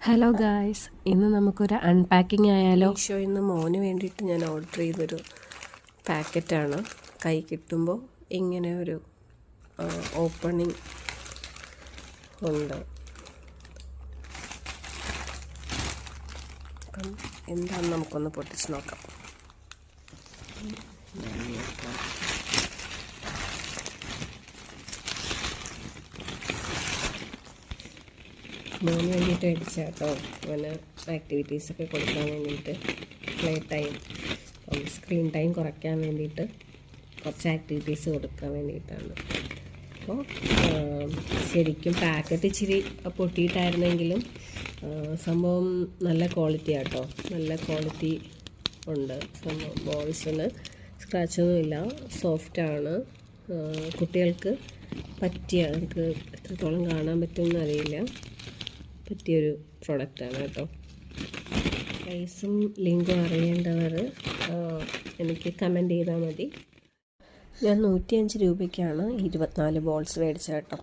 Hello guys, ഇന്ന് നമുക്കൊരു unpacking ആയാലോ? മീഷോയിൽ നിന്ന് മോന് വേണ്ടിയിട്ട് ഞാൻ ഓർഡർ ചെയ്തൊരു പാക്കറ്റാണ്. കൈ കിട്ടുമ്പോൾ ഇങ്ങനെ ഒരു ഓപ്പണിങ് ഉണ്ട്. അപ്പം എന്താണെന്ന് നമുക്കൊന്ന് പൊട്ടിച്ച് നോക്കാം. മോന് വേണ്ടിയിട്ട് മേടിച്ച കേട്ടോ. അവന് ആക്ടിവിറ്റീസൊക്കെ കൊടുക്കാൻ വേണ്ടിയിട്ട് പ്ലേ ടൈം, സ്ക്രീൻ ടൈം കുറയ്ക്കാൻ വേണ്ടിയിട്ട് കുറച്ച് ആക്ടിവിറ്റീസ് കൊടുക്കാൻ വേണ്ടിയിട്ടാണ്. അപ്പോൾ ശരിക്കും പാക്കറ്റ് ഇച്ചിരി പൊട്ടിയിട്ടായിരുന്നെങ്കിലും സംഭവം നല്ല ക്വാളിറ്റി ആട്ടോ. നല്ല ക്വാളിറ്റി ഉണ്ട്. സംഭവം ബോൾസിന് സ്ക്രാച്ചൊന്നുമില്ല, സോഫ്റ്റാണ്. കുട്ടികൾക്ക് പറ്റിയ, എനിക്ക് എത്രത്തോളം കാണാൻ പറ്റുമെന്ന് അറിയില്ല, പറ്റിയൊരു പ്രൊഡക്റ്റാണ് കേട്ടോ. പ്രൈസും ലിങ്കും അറിയേണ്ടവർ എനിക്ക് കമൻറ്റ് ചെയ്താൽ മതി. ഞാൻ 105 രൂപയ്ക്കാണ് 24 ബോൾസ് മേടിച്ചത് കേട്ടോ.